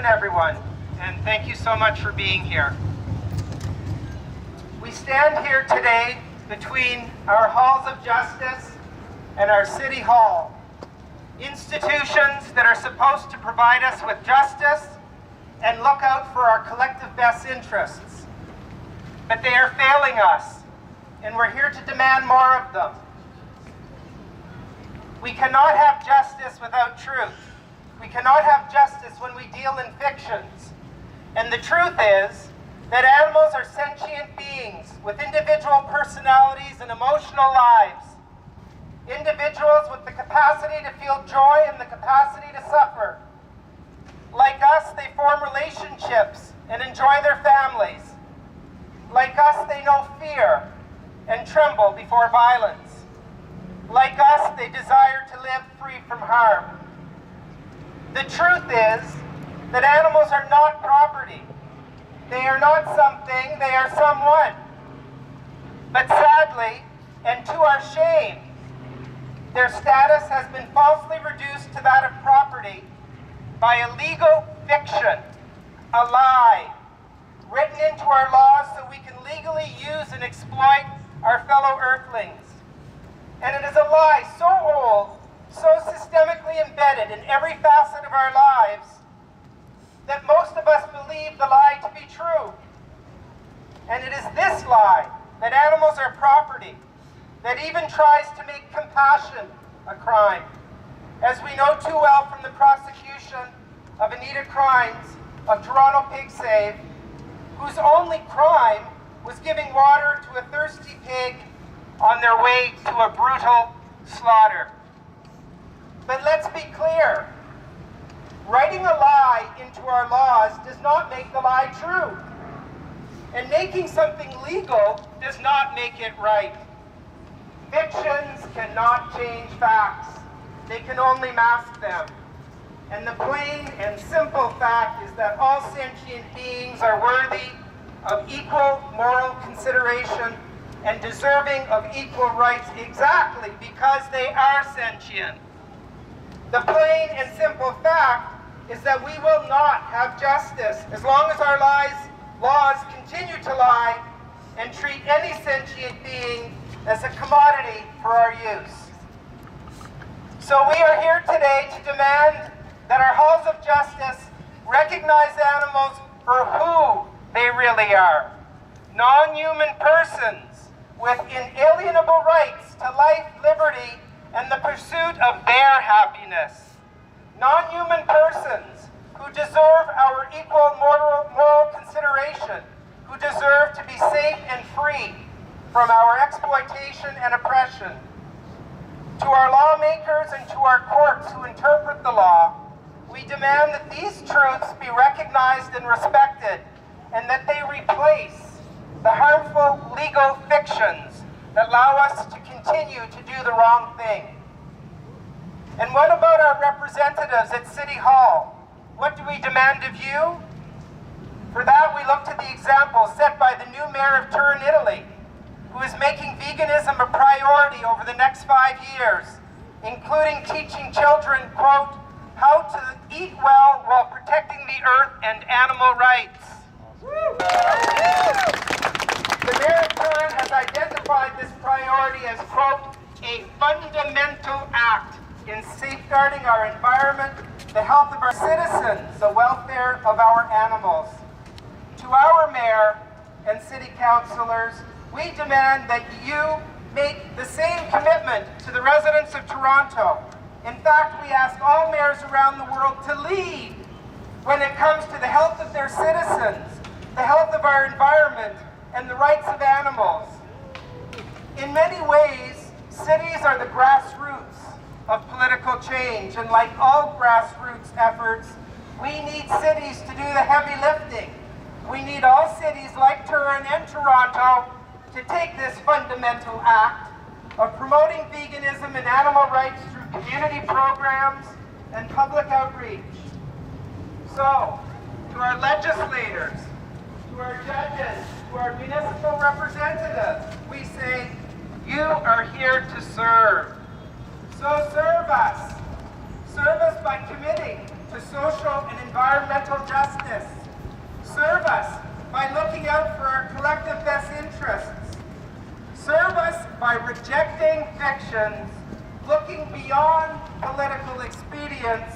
everyone, and thank you so much for being here. We stand here today between our halls of justice and our City Hall, institutions that are supposed to provide us with justice and look out for our collective best interests. But they are failing us, and we're here to demand more of them. We cannot have justice without truth. We cannot have justice when we deal in fictions. And the truth is that animals are sentient beings with individual personalities and emotional lives. Individuals with the capacity to feel joy and the capacity to suffer. Like us, they form relationships and enjoy their families. Like us, they know fear and tremble before violence. Like us, they desire to live free from harm. The truth is that animals are not property. They are not something, they are someone. But sadly, and to our shame, their status has been falsely reduced to that of property by a legal fiction, a lie, written into our laws so we can legally use and exploit our fellow earthlings. And it is a lie so old, so systemically embedded in every facet of our lives, that most of us believe the lie to be true. And it is this lie, that animals are property, that even tries to make compassion a crime. As we know too well from the prosecution of Anita Crimes of Toronto Pig Save, whose only crime was giving water to a thirsty pig on their way to a brutal slaughter. But let's be clear, writing a lie into our laws does not make the lie true. And making something legal does not make it right. Fictions cannot change facts. They can only mask them. And the plain and simple fact is that all sentient beings are worthy of equal moral consideration and deserving of equal rights exactly because they are sentient. The plain and simple fact is that we will not have justice as long as our laws continue to lie and treat any sentient being as a commodity for our use. So we are here today to demand that our halls of justice recognize animals for who they really are. Non-human persons with inalienable rights to life, liberty, and the pursuit of their happiness. Non-human persons who deserve our equal moral consideration, who deserve to be safe and free from our exploitation and oppression. To our lawmakers and to our courts who interpret the law, we demand that these truths be recognized and respected, and that they replace the harmful legal fictions that allow us to continue to do the wrong thing. And what about our representatives at City Hall? What do we demand of you? For that, we look to the example set by the new mayor of Turin, Italy, who is making veganism a priority over the next 5 years, including teaching children, quote, how to eat well while protecting the earth and animal rights. The mayor of Turin has identified this priority as, quote, a fundamental act in safeguarding our environment, the health of our citizens, the welfare of our animals. To our mayor and city councillors, we demand that you make the same commitment to the residents of Toronto. In fact, we ask all mayors around the world to lead when it comes to the health of their citizens, the health of our environment, and the rights of animals. In many ways, cities are the grassroots of political change, and like all grassroots efforts, we need cities to do the heavy lifting. We need all cities like Turin and Toronto to take this fundamental act of promoting veganism and animal rights through community programs and public outreach. So, to our legislators, to our judges, to our municipal representatives, we say, you are here to serve. So serve us. Serve us by committing to social and environmental justice. out for our collective best interests. Serve us by rejecting fictions, looking beyond political expedience,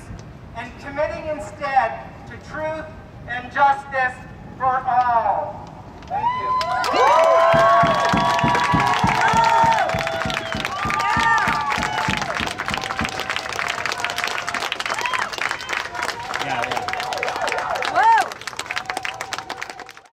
and committing instead to truth and justice for all. Thank you.